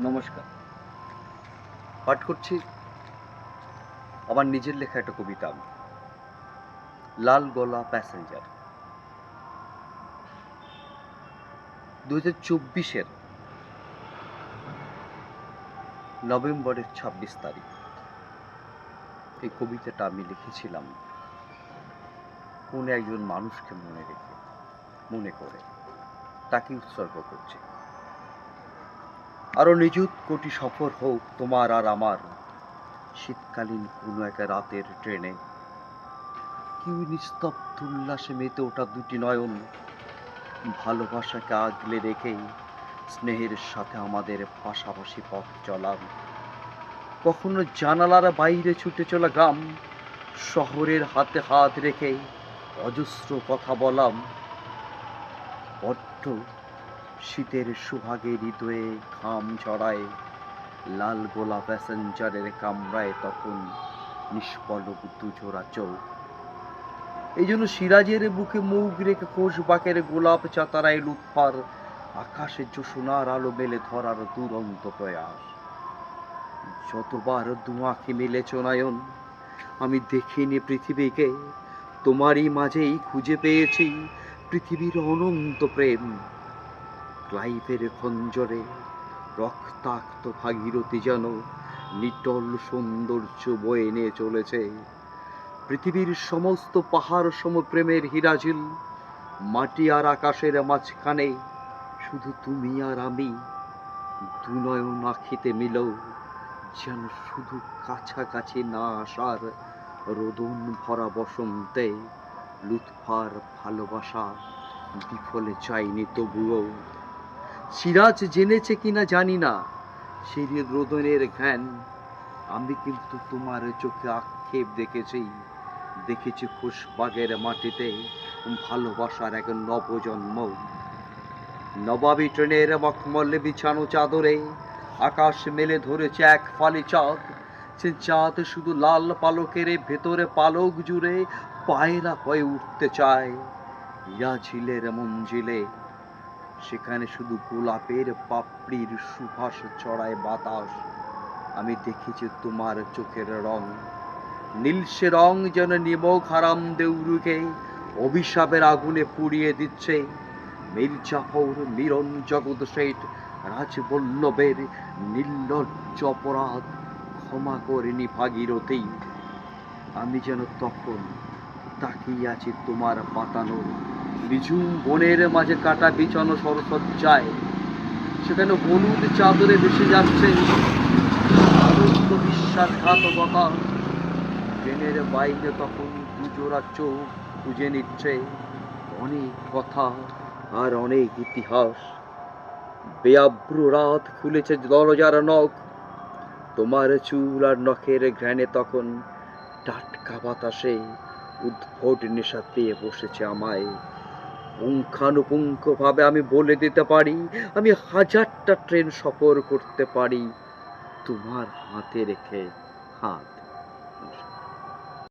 নমস্কার। পাঠ করছি আমার নিজের লেখা একটা কবিতা আমি। লাল গলা প্যাসেঞ্জার। ২০২৪-এর নভেম্বরের ২৬ তারিখ এই কবিতাটা আমি লিখেছিলাম কোনো একজন মানুষকে মনে করে তাকে উৎসর্গ করছি। আরো নিযুত কোটি সফর হোক তোমার আর আমার, শীতকালীন কোনো এক রাতের ট্রেনে কেউ নিস্তব্ধ উল্লাসে মেতে ওঠা দুটি নয়ন, ভালোবাসাকে আগলে রেখেই স্নেহের সাথে আমাদের পাশাপাশি পথ চলাম। কখনো জানালার বাইরে ছুটে চলা গ্রাম, শহরের হাতে হাত রেখে অজস্র কথা বলাম। বড্ড শীতের সুহাগে হৃদয়ে ঘাম ঝরায়, লাল গোলা প্যাসেঞ্জারের কামরায় তখন নিষ্পলক দুজোড়া চোখ। এই জন্য সিরাজের বুকে মুখ রেখে কোষবাকের গোলাপ চাতারায় লুৎফার আকাশে জোছনার আলো মেলে ধরার দুরন্ত প্রয়াস। যতবার দু আঁখি মেলেছ নয়ন, আমি দেখিনি পৃথিবীকে, তোমারই মাঝেই খুঁজে পেয়েছি পৃথিবীর অনন্ত প্রেম। ক্লাইভের খঞ্জরে রক্তাক্ত ভাগীরথী যেন নিটল সৌন্দর্য বয়ে নিয়ে চলেছে। পৃথিবীর সমস্ত পাহাড় সম প্রেমের হীরাঝিল, মাটি আর আকাশের মাঝখানে শুধু তুমি আর আমি, দুনয়ন আখিতে মিলেও যেন শুধু কাছাকাছি না আসার রোদন ভরা বসন্তে লুৎফার ভালোবাসা বিফলে যায়নি তবুও। সিরাজ জেনেছে কিনা জানি না সেই রোদনের ঘ্যান, আমি কিন্তু তোমার চোখে আক্ষেপ দেখেছি খুশবাগের মাটিতে ভালোবাসার এক নবজন্ম। নবাবী ট্রেনের মখমলে বিছানো চাদরে আকাশ মেলে ধরেছে এক ফালি চাঁদ। সে চাঁদ শুধু লাল পালকের ভেতরে পালক জুড়ে পায়রা হয়ে উঠতে চায়। ঝিলের মঞ্জিলে সেখানে শুধু গোলাপের পাপড়ির সুবাস ছড়ায় বাতাস। আমি দেখেছি তোমার চোখের রং, নীলসে রং যেন নিমক হারাম দেউরুকে অভিশাপের আগুনে পুড়িয়ে দিচ্ছে। মির্জাফর, মিরন, জগৎ শেঠ, রাজবল্লভের নির্লজ্জ অপরাধ ক্ষমা করেনি ভাগীরথী। আমি যেন তখন তাকিয়ে আছি তোমার পাতানো নিঝুম বনের মাঝে কাটা বিছানো সরসজ্জায়। সেখানে হলুদ চাদরে ভেসে যাচ্ছে আনন্দ বিশ্বাসঘাতকতা। ট্রেনের বাইরে তখন দুজোড়া চোখ খুঁজে নিচ্ছে অনেক কথা আর অনেক ইতিহাস। বেআব্র রাত খুলেছে দরজার নখ, তোমার চুল আর নখের ঘ্রাণে তখন টাটকা বাতাসে উদ্ভট নেশা পেয়ে বসেছে আমায়। পুঙ্খানুপুঙ্খ ভাবে আমি বলে দিতে পারি, আমি হাজারটা ট্রেন সফর করতে পারি তোমার হাতে রেখে হাত।